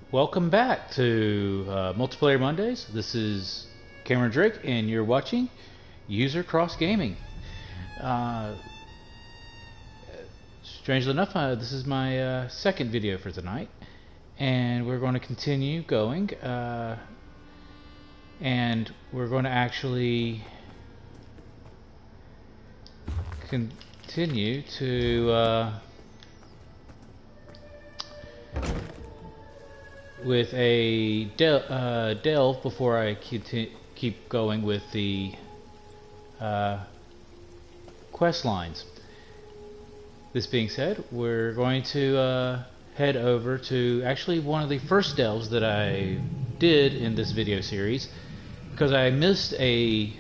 Welcome back to Multiplayer Mondays. This is Cameron Drake, and you're watching userXgaming. Strangely enough, this is my second video for tonight, and we're going to continue going, and we're going to actually continue to with a delve before I keep going with the quest lines. This being said, we're going to head over to actually one of the first delves that I did in this video series, because I missed a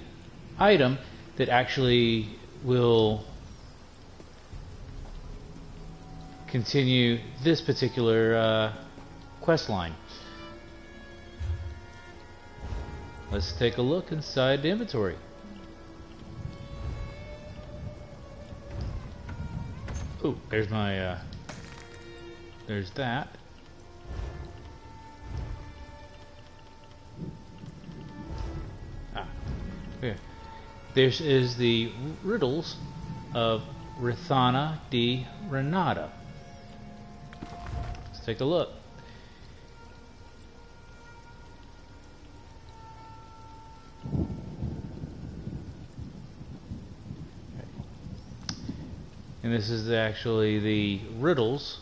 item that actually will continue this particular quest line. Let's take a look inside the inventory. Oh, there's my there's that. Okay. This is the riddles of Rithana di Renata. Let's take a look. And this is actually the riddles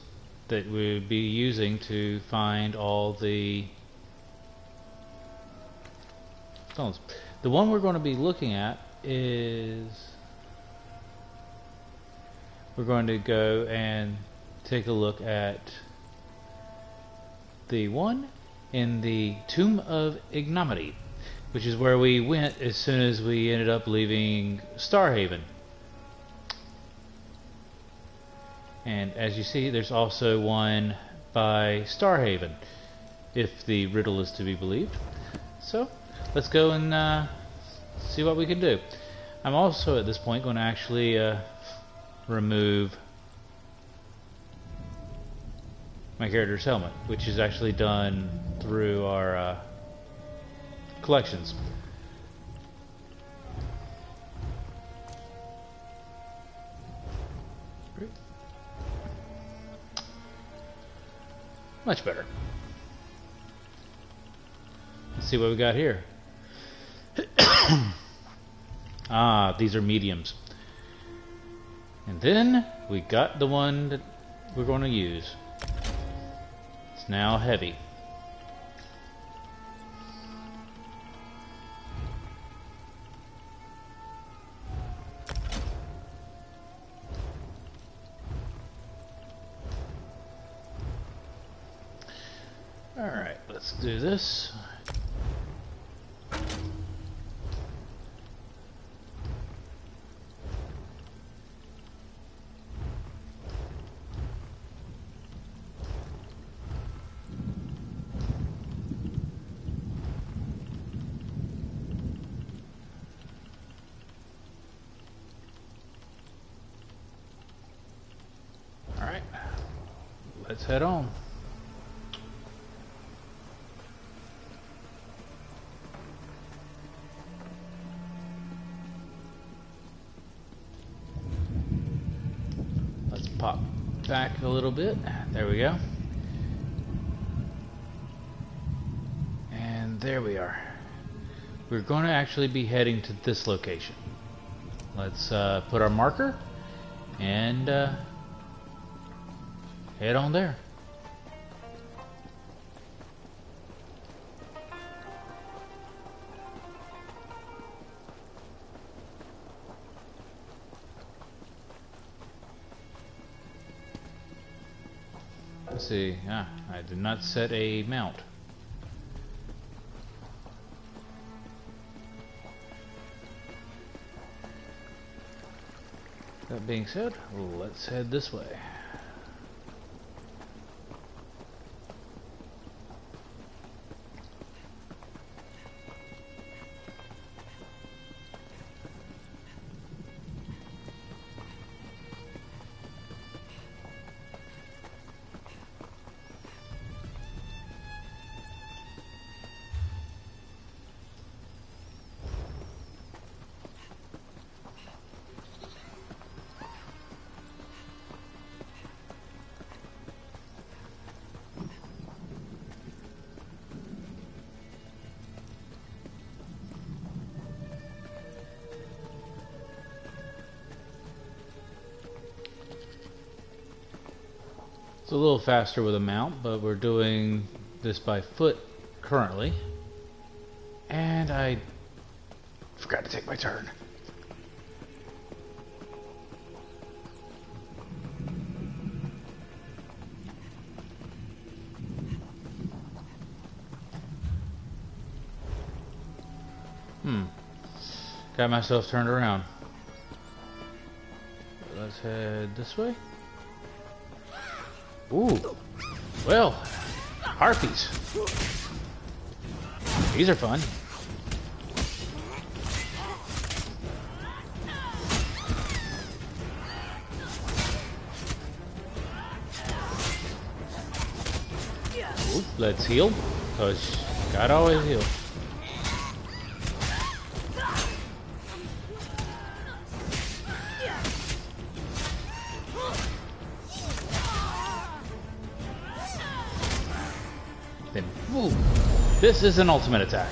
that we'll be using to find all the stones. The one we're going to be looking at is, we're going to go and take a look at the one in the Tomb of Ignominy, which is where we went as soon as we ended up leaving Starhaven. And as you see, there's also one by Starhaven, if the riddle is to be believed. So let's go and see what we can do. I'm also at this point going to actually remove my character's helmet, which is actually done through our collections. Much better. Let's see what we got here. Ah, these are mediums. And then we got the one that we're going to use. It's now heavy. Alright, let's do this. Alright, let's head on. Pop back a little bit. There we go. And there we are. We're going to actually be heading to this location. Let's put our marker and head on there. Let's see. I did not set a mount. That being said, let's head this way. It's a little faster with a mount, but we're doing this by foot currently. And I forgot to take my turn. Got myself turned around. Let's head this way. Ooh. Well, harpies. These are fun. Ooh, let's heal, because gotta always heal. Then, ooh, this is an ultimate attack.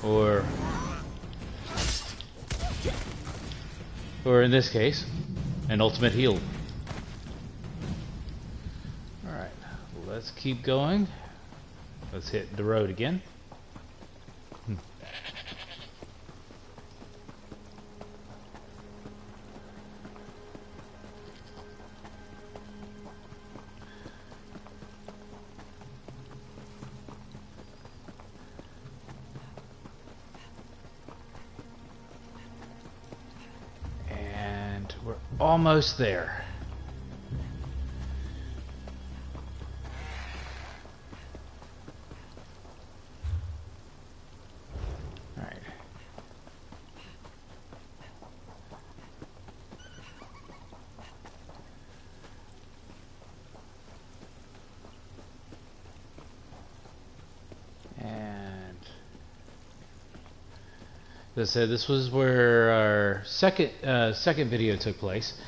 Or in this case, an ultimate heal. Alright, let's keep going. Let's hit the road again. We're almost there. All right. And as I said, this was where our second video took place,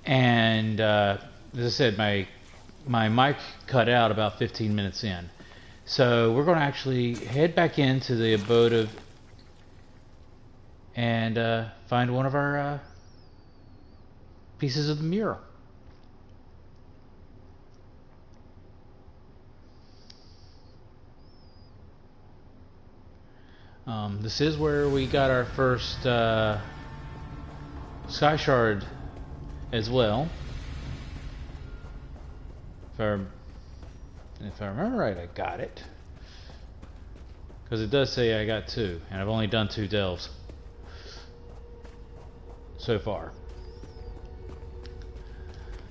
and as I said, my mic cut out about 15 minutes in, so we're going to actually head back into the abode of and find one of our pieces of the mural. This is where we got our first Sky Shard as well. If I remember right, I got it. Because it does say I got 2, and I've only done 2 delves so far.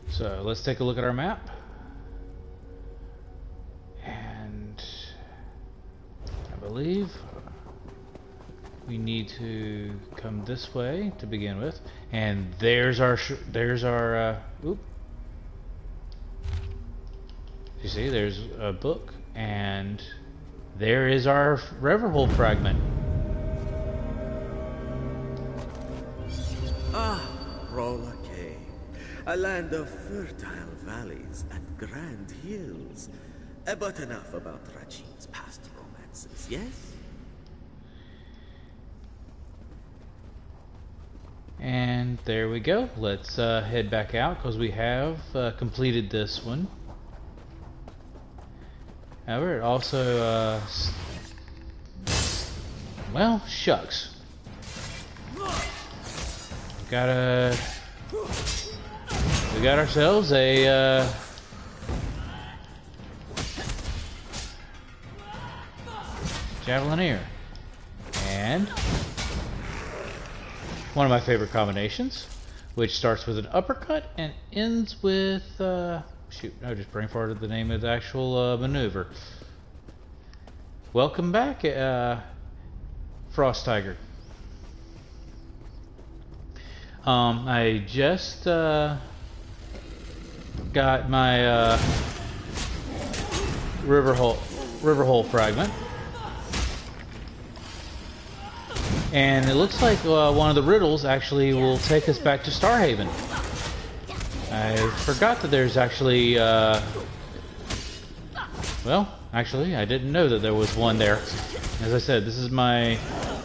So let's take a look at our map. And I believe we need to come this way to begin with, and there's our oop. You see, there's a book, and there is our Riverhole fragment. Ah, Rolla Cay, a land of fertile valleys and grand hills. But enough about Rajin's past romances, yes? And there we go. Let's head back out, because we have completed this one. However, it also well, shucks. We got ourselves a Javelineer, and one of my favorite combinations, which starts with an uppercut and ends with shoot, no, just brain farted the name of the actual maneuver. Welcome back, Frost Tiger. I just got my Riverhole fragment, and it looks like one of the riddles actually will take us back to Starhaven. I forgot that there's actually well, actually I didn't know that there was one there. As I said, this is my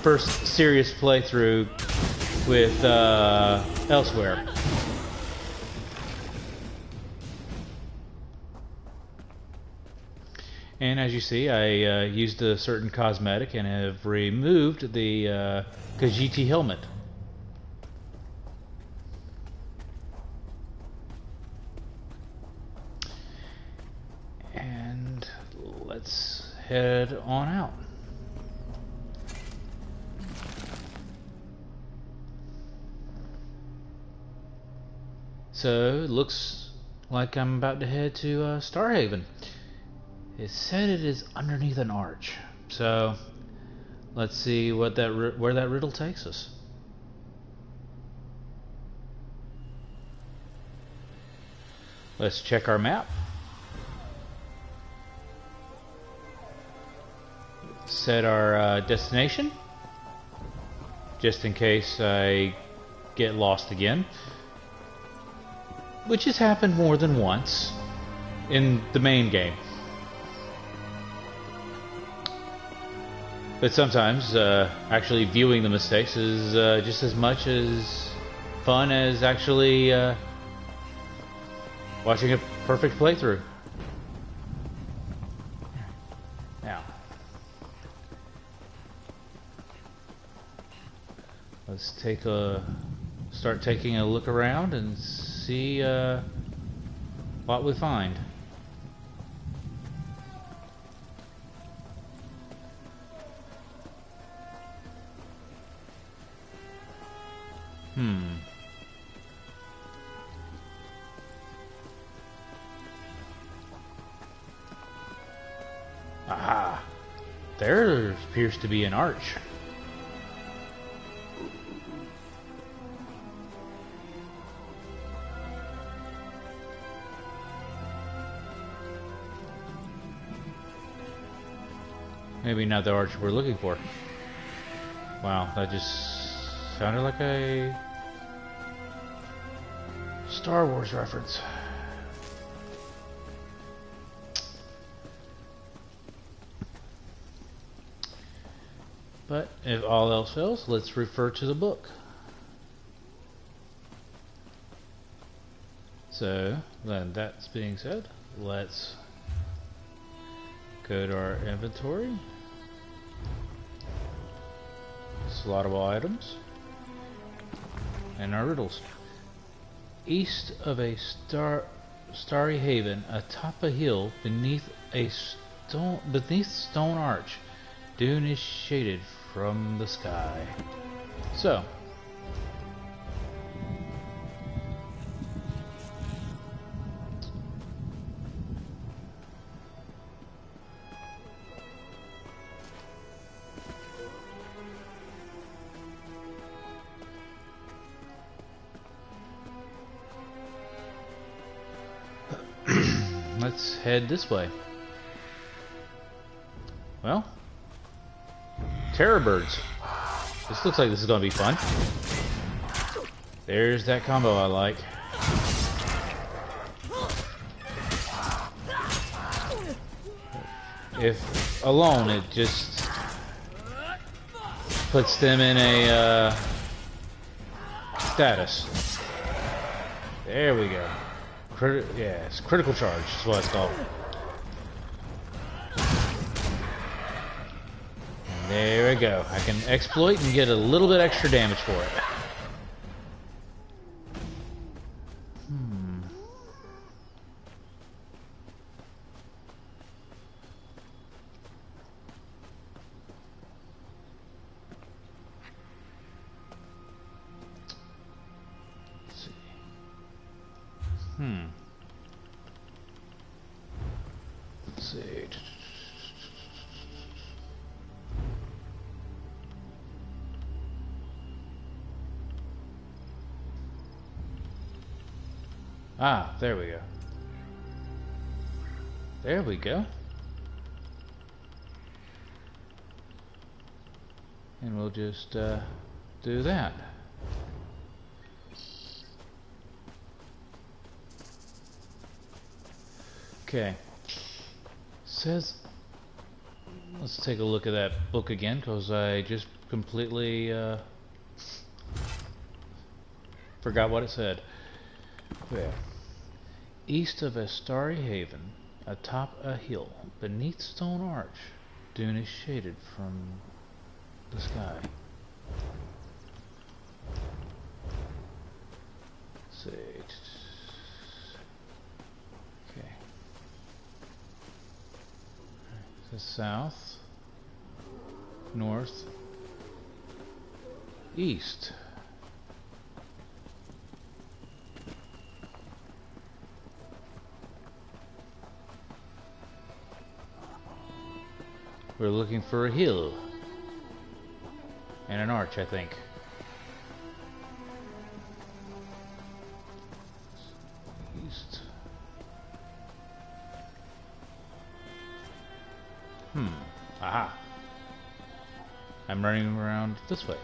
first serious playthrough with Elswyr. And as you see, I used a certain cosmetic and have removed the Khajiit helmet. And let's head on out. So it looks like I'm about to head to Starhaven. It said it is underneath an arch, so let's see what where that riddle takes us. Let's check our map. Set our destination, just in case I get lost again, which has happened more than once in the main game. But sometimes actually viewing the mistakes is just as much as fun as actually watching a perfect playthrough. Now, let's start taking a look around and see what we find. Aha! There appears to be an arch. Maybe not the arch we're looking for. Wow, that just sounded like a Star Wars reference. But if all else fails, let's refer to the book. So, then that's being said, let's go to our inventory. Slottable items. And our riddles. East of a starry haven, atop a hill, beneath stone arch, dune is shaded from the sky. So, let's head this way. Well, terror birds. This looks like this is going to be fun. There's that combo I like. If alone, it just puts them in a status. There we go. Yes, critical charge is what it's called. And there we go. I can exploit and get a little bit extra damage for it. Let's see. Ah, there we go. There we go. And we'll just do that. Okay. Says, let's take a look at that book again, because I just completely forgot what it said. Yeah. East of a starry haven, Atop a hill, beneath stone arch, dune is shaded from the sky. Let's see. Okay. So south, north, east. We're looking for a hill and an arch, I think. East. Aha. I'm running around this way.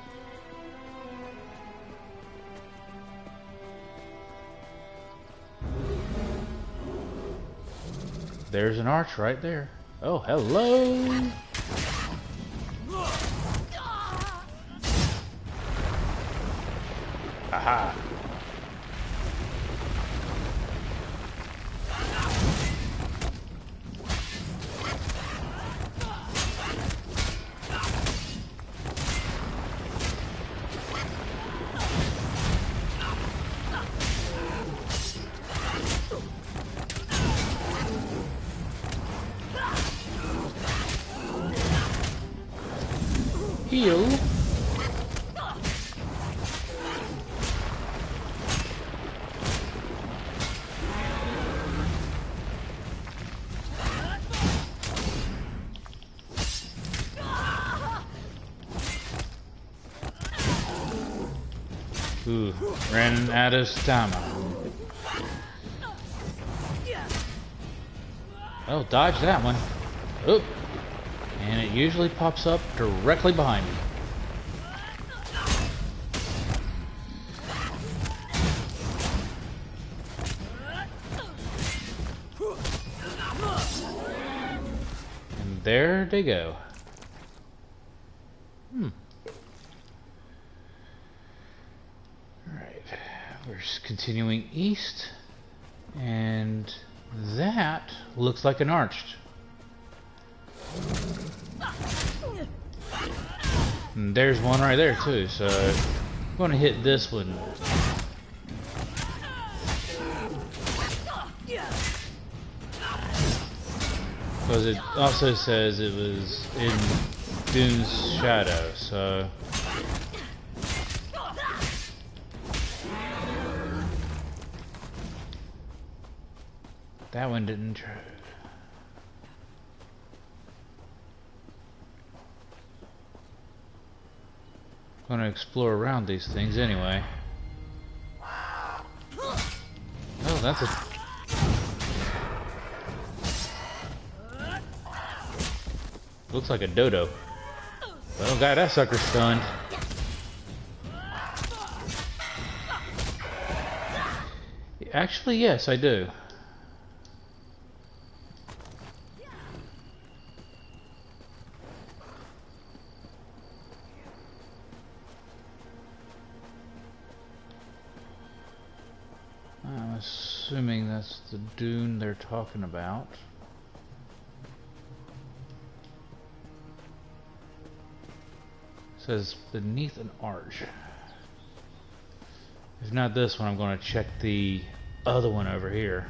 There's an arch right there. Oh, hello! Aha! Heal. Ooh, ran out of stamina. Oh, dodge that one. Oop. And it usually pops up directly behind me. And there they go. Alright, we're continuing east, and that looks like an arch. And there's one right there too, so I'm going to hit this one. Because it also says it was in Dune's shadow, so... That one didn't try. Gonna explore around these things anyway. Oh, that's a... Looks like a dodo. Well, got that sucker stunned. Actually, yes, I do. I'm assuming that's the dune they're talking about. It says beneath an arch. If not this one, I'm going to check the other one over here.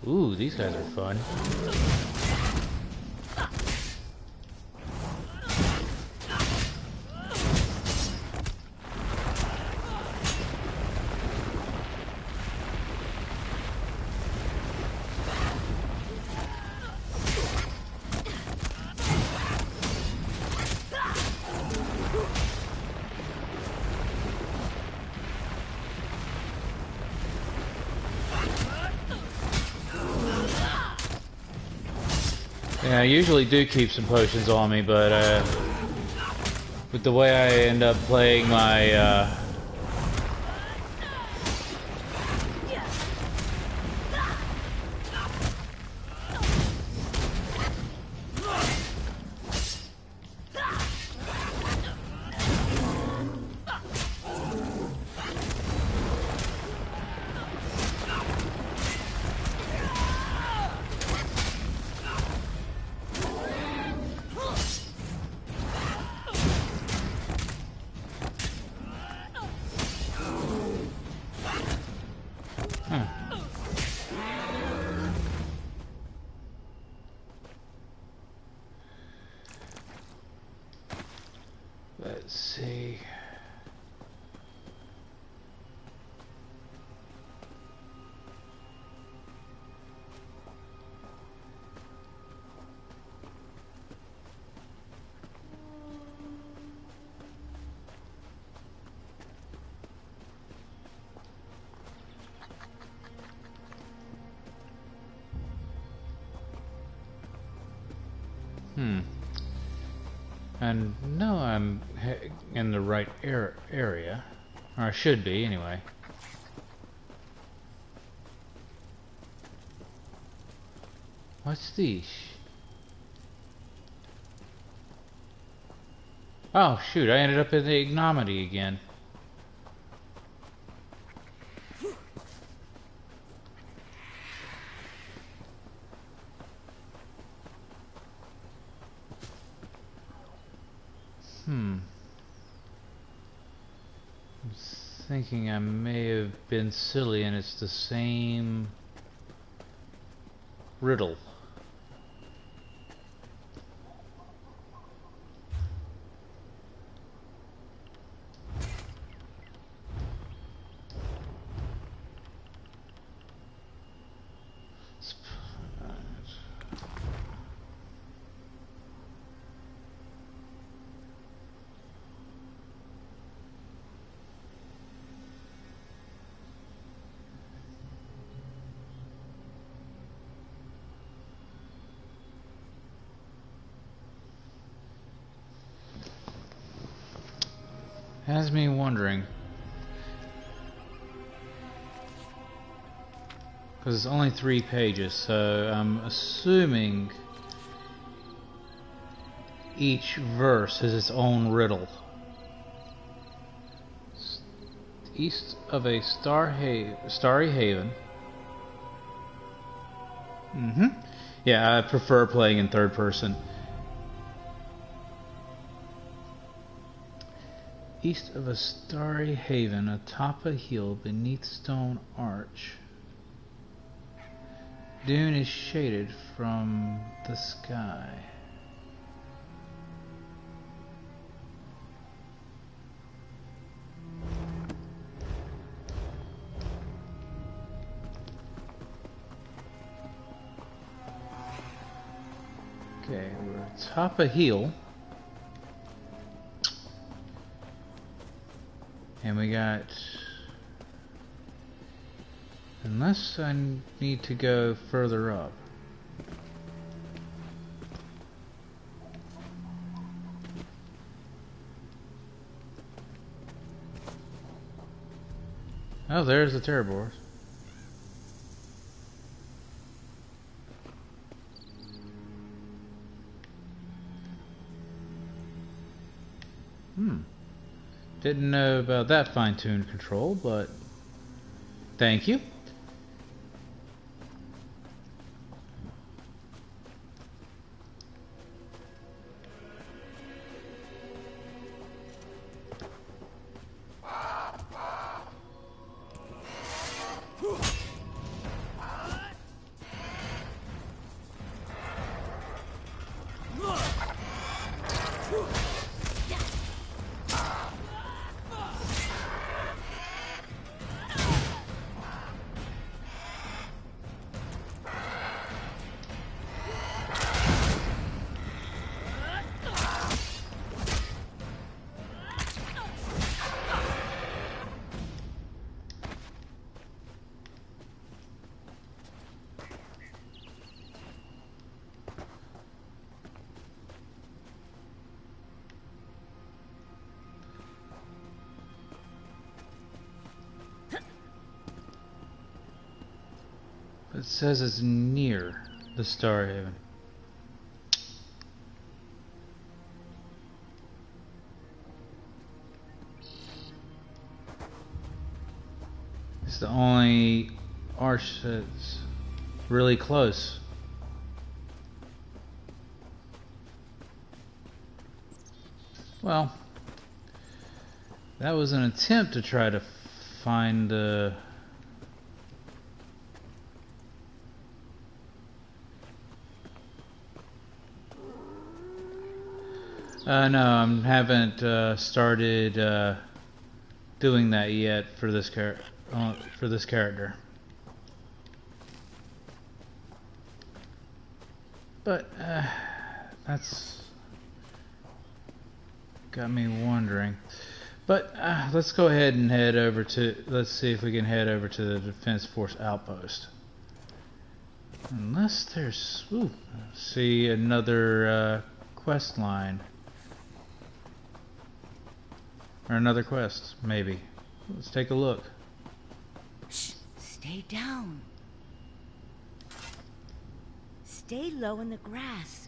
Ooh, these guys are fun. Yeah, I usually do keep some potions on me, but with the way I end up playing my And no, I'm in the right area. Or I should be, anyway. What's this? Oh, shoot, I ended up in the ignominy again. I'm thinking I may have been silly and it's the same riddle. Has me wondering, because it's only 3 pages, so I'm assuming each verse has its own riddle. East of a starry haven. Yeah, I prefer playing in third person. East of a starry haven, atop a hill beneath stone arch, dune is shaded from the sky. Okay, we're atop a hill. And we got, unless I need to go further up. Oh, there's the Terrorboars. Didn't know about that fine-tuned control, but thank you. It says it's near the Star Haven. It's the only arch that's really close. Well, that was an attempt to try to find the no, I haven't started doing that yet for this character. But that's got me wondering. But let's go ahead and head over to. Let's see if we can head over to the Defense Force outpost. Unless there's, see another quest line. Or another quest, maybe. Let's take a look. Shh, stay down. Stay low in the grass.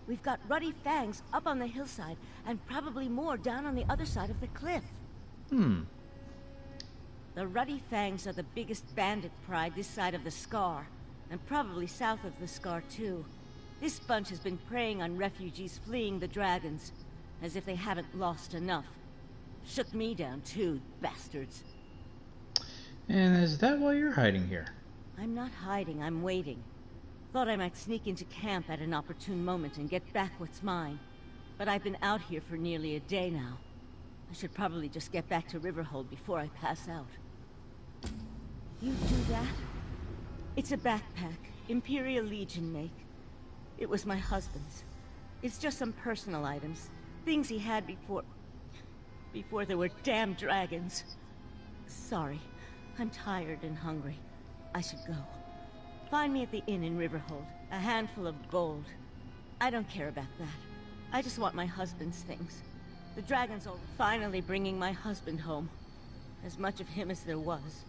We've got ruddy fangs up on the hillside, and probably more down on the other side of the cliff. The ruddy fangs are the biggest bandit pride this side of the Scar, and probably south of the Scar too. This bunch has been preying on refugees fleeing the dragons, as if they haven't lost enough. Shook me down too, bastards. And is that why you're hiding here? I'm not hiding, I'm waiting. Thought I might sneak into camp at an opportune moment and get back what's mine. But I've been out here for nearly a day now. I should probably just get back to Riverhold before I pass out. You do that? It's a backpack, Imperial Legion make. It was my husband's. It's just some personal items. Things he had before there were damn dragons. Sorry, I'm tired and hungry. I should go. Find me at the inn in Riverhold. A handful of gold. I don't care about that. I just want my husband's things. The dragons are finally bringing my husband home. As much of him as there was.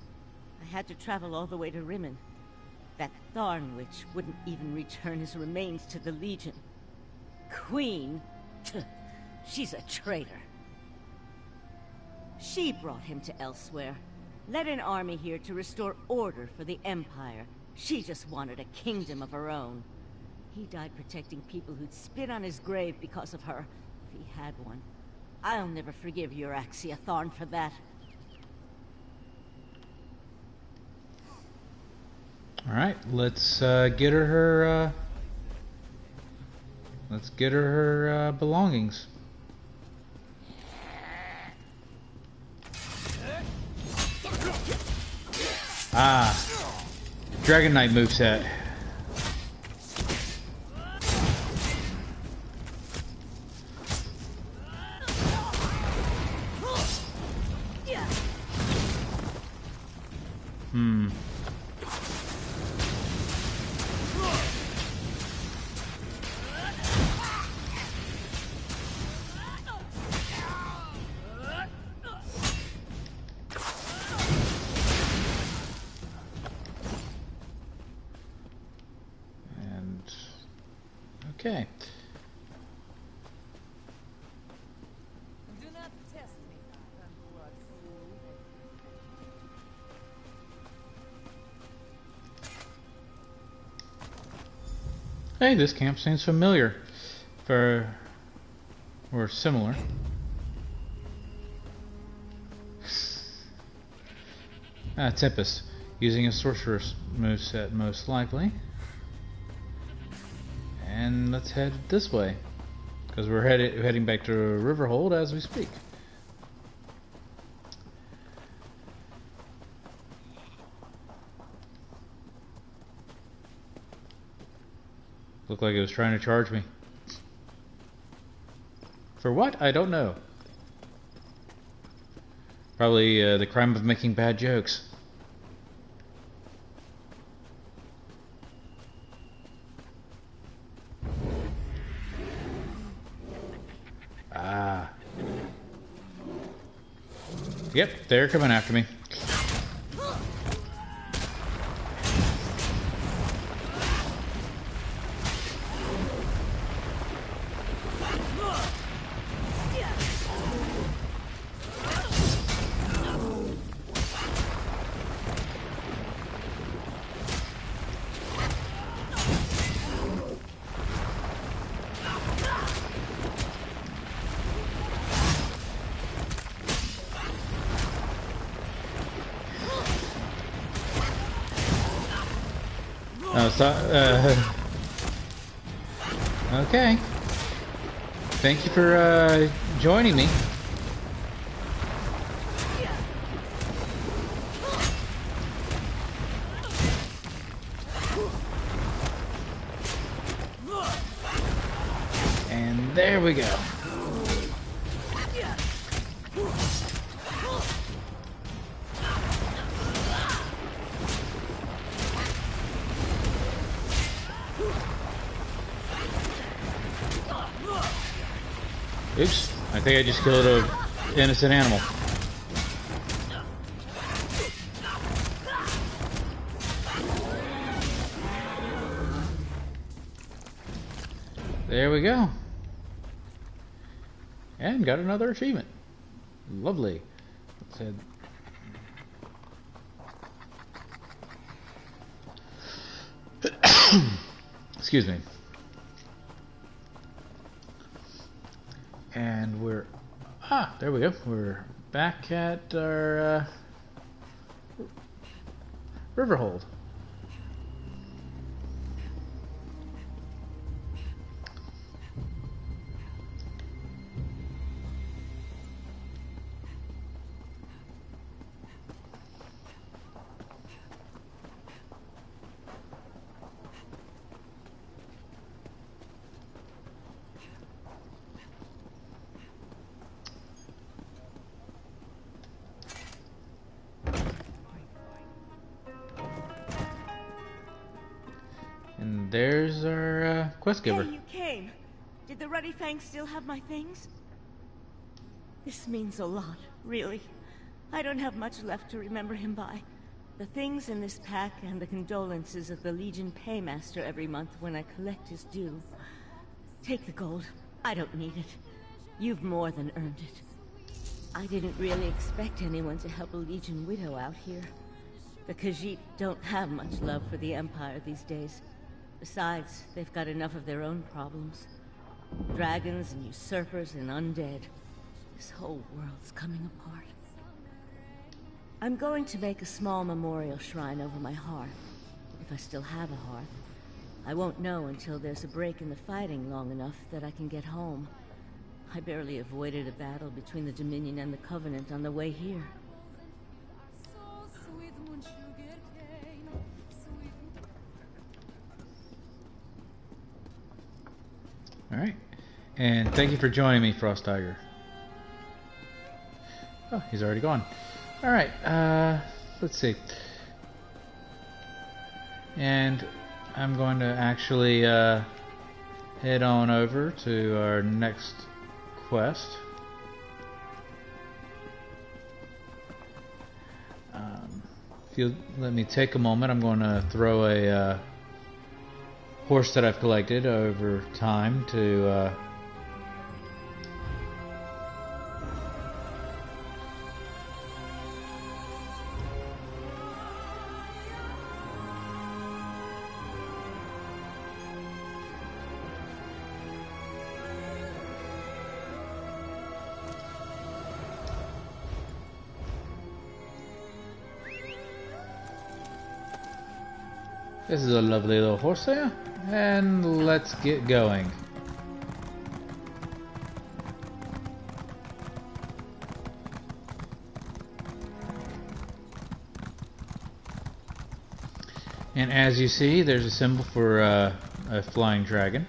I had to travel all the way to Rimmen. That Tharn witch wouldn't even return his remains to the Legion. Queen? She's a traitor. She brought him to Elswyr. Led an army here to restore order for the Empire. She just wanted a kingdom of her own. He died protecting people who'd spit on his grave because of her, if he had one. I'll never forgive userXgaming Tharn for that. Alright, let's get her her belongings. Dragon Knight moveset. Okay. Do not test me, blood fool. Hey, this camp seems familiar. Or similar. Tempest. Using a sorceress moveset, most likely. And let's head this way, because we're heading back to Riverhold as we speak. Looked like it was trying to charge me. For what? I don't know. Probably the crime of making bad jokes. Yep, they're coming after me. Okay. Thank you for joining me. And there we go. Oops, I think I just killed an innocent animal. There we go. And got another achievement. Lovely. Let's head. Excuse me. And we're... there we go. We're back at our Riverhold. And there's our quest giver. Hey, you came. Did the Ruddy Fang still have my things? This means a lot, really. I don't have much left to remember him by. The things in this pack and the condolences of the Legion paymaster every month when I collect his due. Take the gold. I don't need it. You've more than earned it. I didn't really expect anyone to help a Legion widow out here. The Khajiit don't have much love for the Empire these days. Besides, they've got enough of their own problems. Dragons and usurpers and undead. This whole world's coming apart. I'm going to make a small memorial shrine over my hearth. If I still have a hearth. I won't know until there's a break in the fighting long enough that I can get home. I barely avoided a battle between the Dominion and the Covenant on the way here. Alright. And thank you for joining me, Frost Tiger. Oh, he's already gone. Alright, let's see. And I'm going to actually head on over to our next quest. If you'll let me take a moment, I'm going to throw a horse that I've collected over time to This is a lovely little horse there, and let's get going. And as you see, there's a symbol for a flying dragon.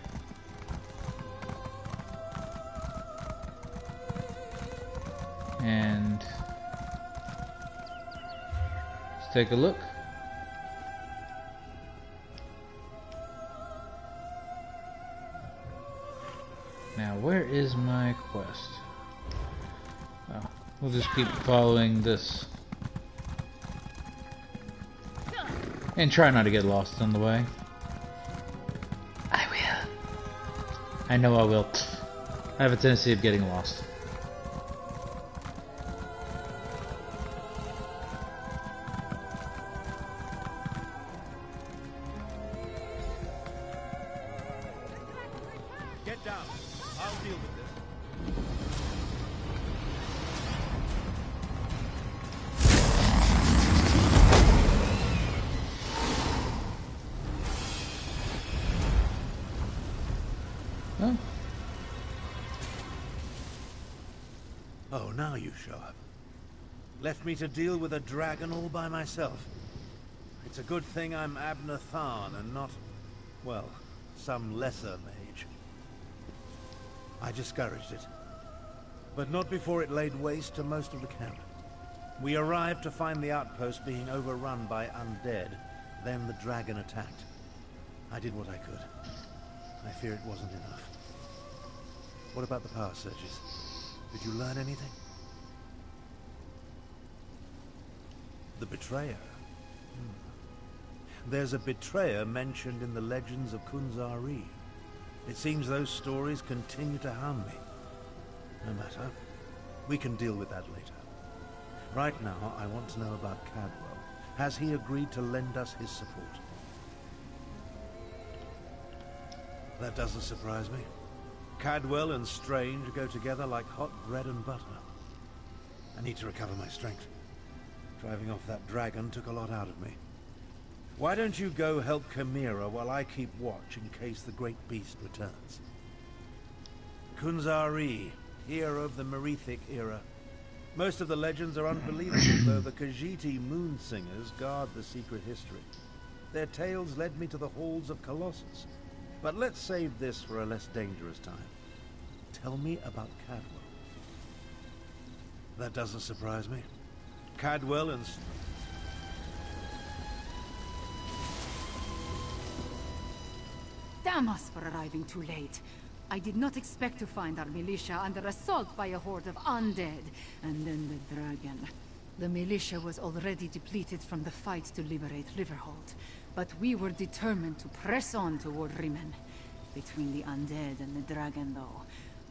And let's take a look. Now, where is my quest? Oh, we'll just keep following this. And try not to get lost on the way. I will. I know I will. I have a tendency of getting lost. Get down. I'll deal with this. Oh. Oh, now you show up. Left me to deal with a dragon all by myself. It's a good thing I'm Abner Tharn and not, well, some lesser mage. I discouraged it, but not before it laid waste to most of the camp. We arrived to find the outpost being overrun by undead. Then the dragon attacked. I did what I could. I fear it wasn't enough. What about the power surges? Did you learn anything? The betrayer. There's a betrayer mentioned in the legends of Kunzari. It seems those stories continue to harm me. No matter. We can deal with that later. Right now, I want to know about Cadwell. Has he agreed to lend us his support? That doesn't surprise me. Cadwell and Strange go together like hot bread and butter. I need to recover my strength. Driving off that dragon took a lot out of me. Why don't you go help Chimera while I keep watch in case the great beast returns? Kunzari, hero of the Merethic era. Most of the legends are unbelievable, though the Khajiiti moon singers guard the secret history. Their tales led me to the halls of Colossus. But let's save this for a less dangerous time. Tell me about Cadwell. That doesn't surprise me. Cadwell and... Damn us for arriving too late. I did not expect to find our militia under assault by a horde of undead, and then the dragon. The militia was already depleted from the fight to liberate Riverhold, but we were determined to press on toward Rimen. Between the undead and the dragon, though,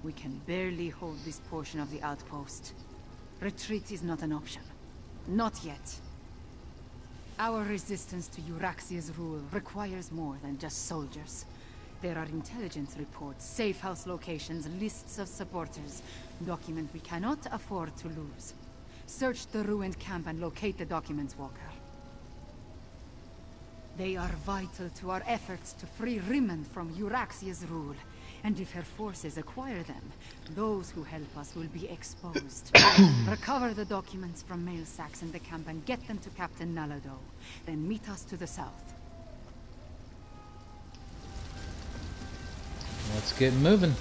we can barely hold this portion of the outpost. Retreat is not an option. Not yet. Our resistance to Euraxia's rule requires more than just soldiers. There are intelligence reports, safe house locations, lists of supporters. Document we cannot afford to lose. Search the ruined camp and locate the documents, Walker. They are vital to our efforts to free Rimen from Euraxia's rule. And if her forces acquire them, those who help us will be exposed. Recover the documents from mail sacks in the camp and get them to Captain Nalado. Then meet us to the south. Let's get moving.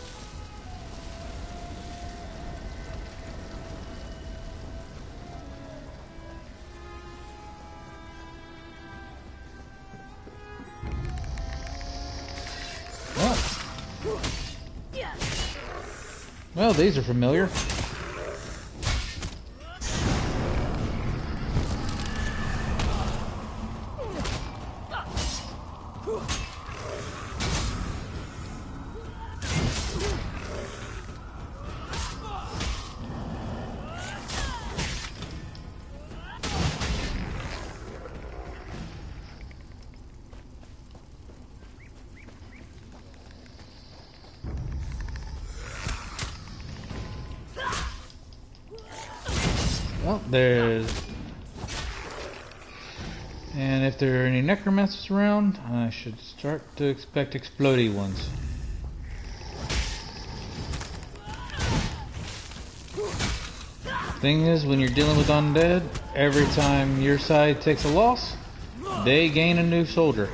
Well, these are familiar. Well, there's... And if there are any necromancers around, I should start to expect explodey ones. Thing is, when you're dealing with undead, every time your side takes a loss, they gain a new soldier.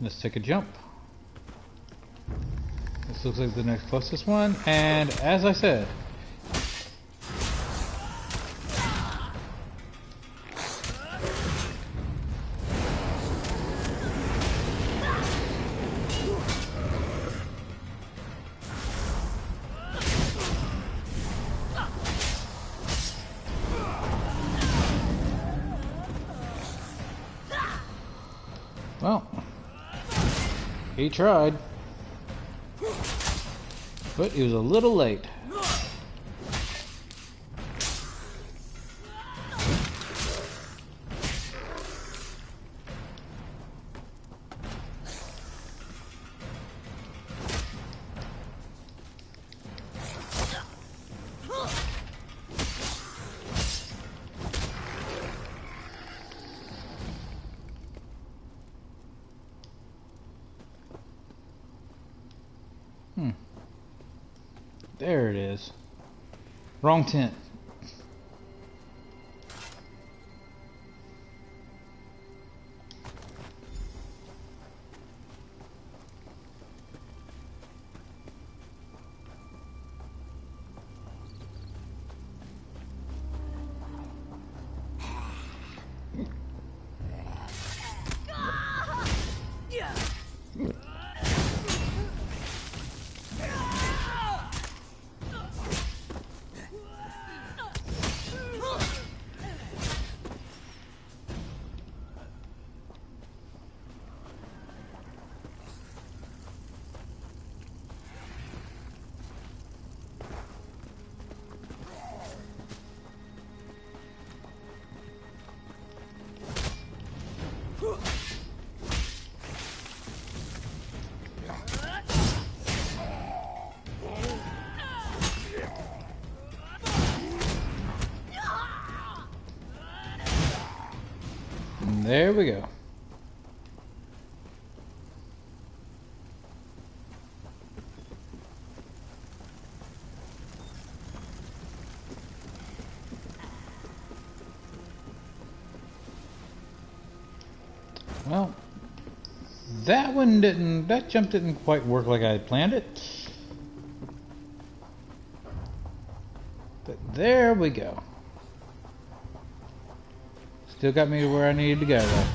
Let's take a jump. This looks like the next closest one, and as I said, Well, he tried, but he was a little late. There it is. Wrong tent. And there we go. Well, that jump didn't quite work like I had planned it. But there we go. Still got me to where I needed to go though.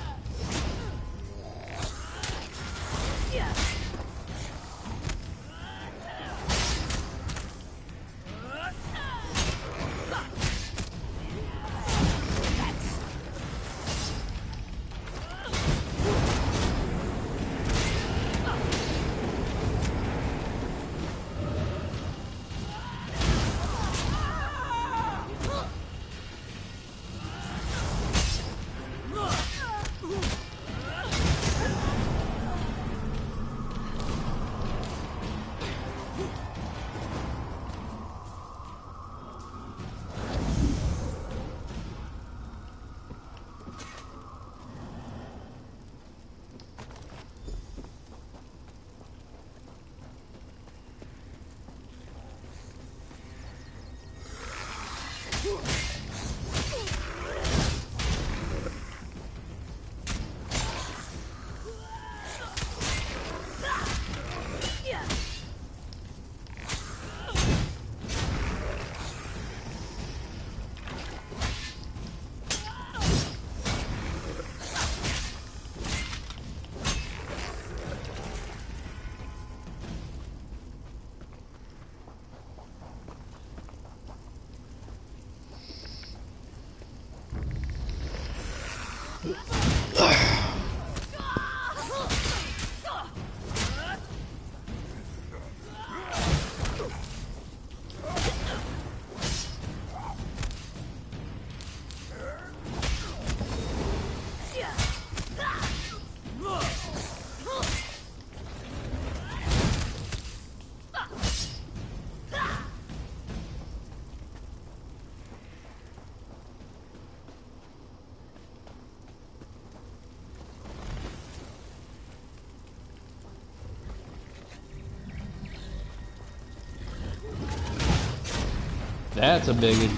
That's a biggie.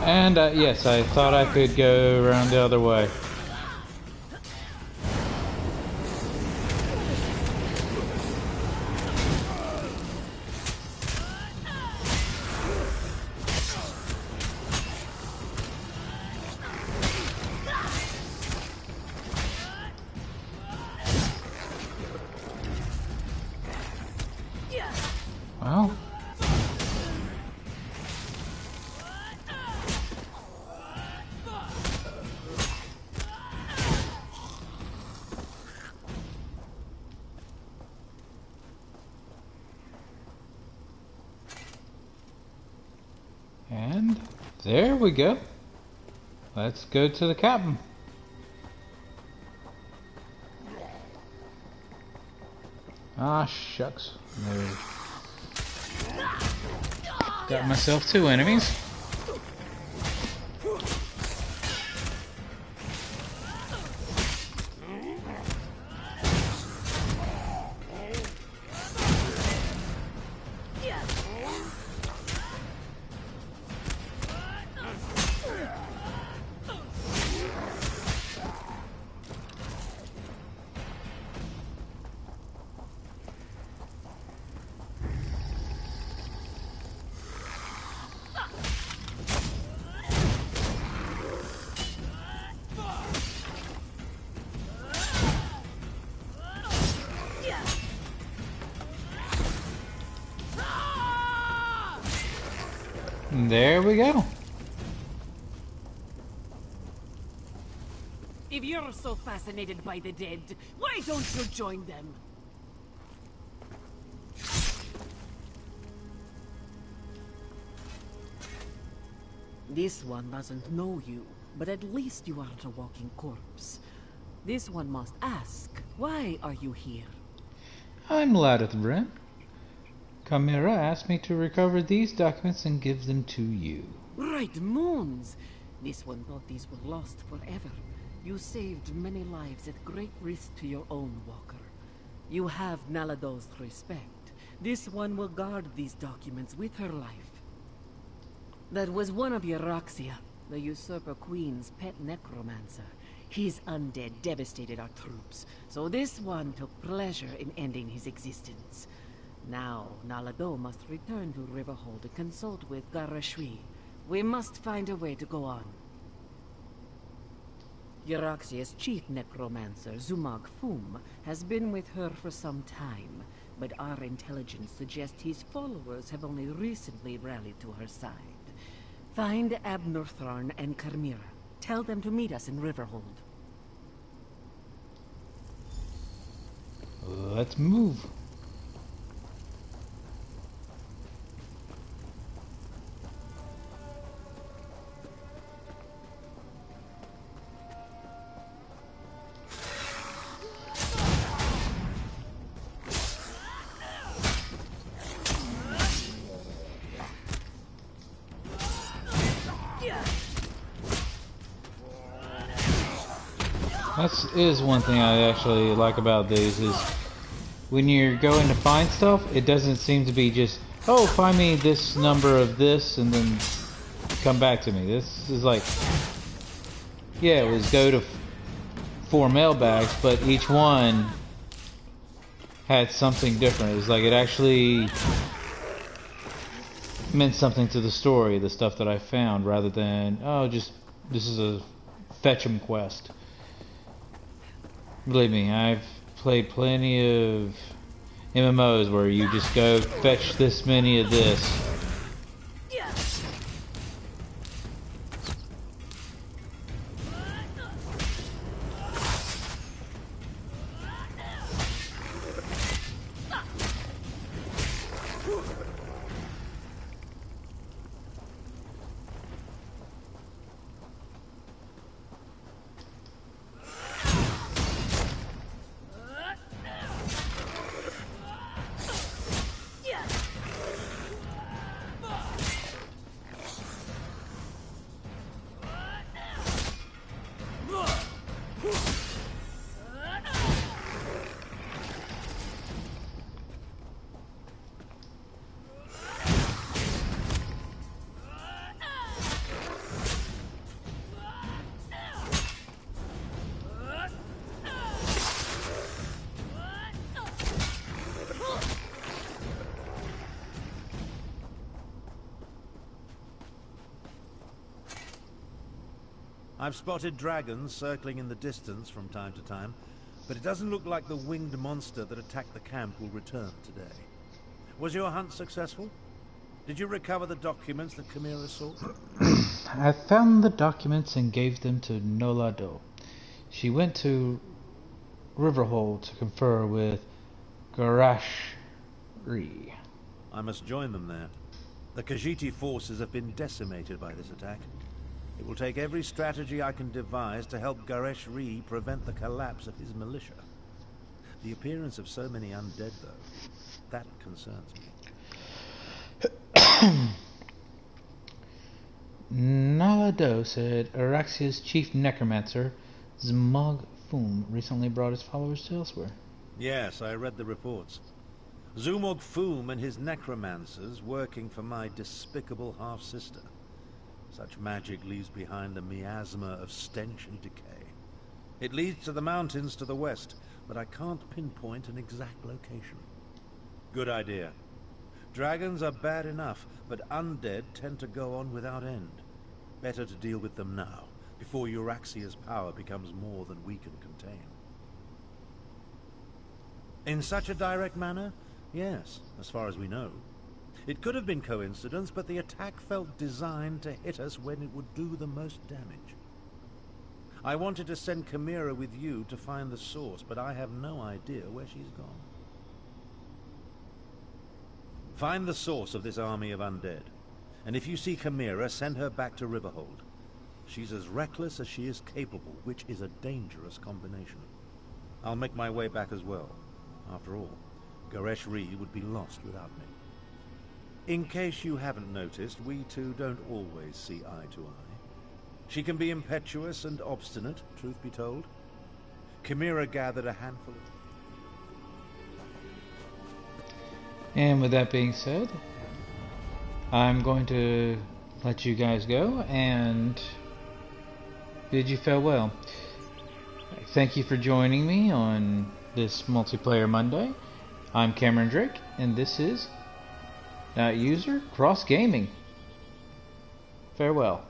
And yes, I thought I could go around the other way. Well. And there we go. Let's go to the cabin. Ah, shucks. No. Got myself 2 enemies. There we go. If you're so fascinated by the dead, why don't you join them? This one doesn't know you, but at least you aren't a walking corpse. This one must ask, why are you here? I'm Ladith. Chimera asked me to recover these documents and give them to you. Right moons! This one thought these were lost forever. You saved many lives at great risk to your own walker. You have Nalado's respect. This one will guard these documents with her life. That was one of Euryxia, the usurper queen's pet necromancer. His undead devastated our troops, so this one took pleasure in ending his existence. Now, Nalado must return to Riverhold to consult with Garashwi. We must find a way to go on. Euryxia's chief necromancer, Zumag Fum, has been with her for some time, but our intelligence suggests his followers have only recently rallied to her side. Find Abnortharn and Chimera. Tell them to meet us in Riverhold. Let's move. That is one thing I actually like about these is when you're going to find stuff, it doesn't seem to be just, oh, find me this number of this and then come back to me. This is like, yeah, it was go to 4 mailbags, but each one had something different. It was like it actually meant something to the story, the stuff that I found, rather than, oh, just this is a fetch 'em quest. Believe me, I've played plenty of MMOs where you just go fetch this many of this. I've spotted dragons circling in the distance from time to time, but it doesn't look like the winged monster that attacked the camp will return today. Was your hunt successful? Did you recover the documents that Camira sought? I found the documents and gave them to Ladith. She went to Riverhold to confer with Garashri. I must join them there. The Khajiit forces have been decimated by this attack. It will take every strategy I can devise to help Garashri prevent the collapse of his militia. The appearance of so many undead, though, that concerns me. Ladith said Araxia's chief necromancer, Zmog Foom, recently brought his followers to Elswyr. Yes, I read the reports. Zumog Foom and his necromancers working for my despicable half-sister. Such magic leaves behind a miasma of stench and decay. It leads to the mountains to the west, but I can't pinpoint an exact location. Good idea. Dragons are bad enough, but undead tend to go on without end. Better to deal with them now, before Euraxia's power becomes more than we can contain. In such a direct manner? Yes, as far as we know. It could have been coincidence, but the attack felt designed to hit us when it would do the most damage. I wanted to send Camira with you to find the source, but I have no idea where she's gone. Find the source of this army of undead. And if you see Camira, send her back to Riverhold. She's as reckless as she is capable, which is a dangerous combination. I'll make my way back as well. After all, Garashri would be lost without me. In case you haven't noticed, we two don't always see eye to eye. She can be impetuous and obstinate, truth be told. Camira gathered a handful of... And with that being said, I'm going to let you guys go and bid you farewell. Thank you for joining me on this Multiplayer Monday. I'm CamerinDrake, and this is userXgaming. Farewell.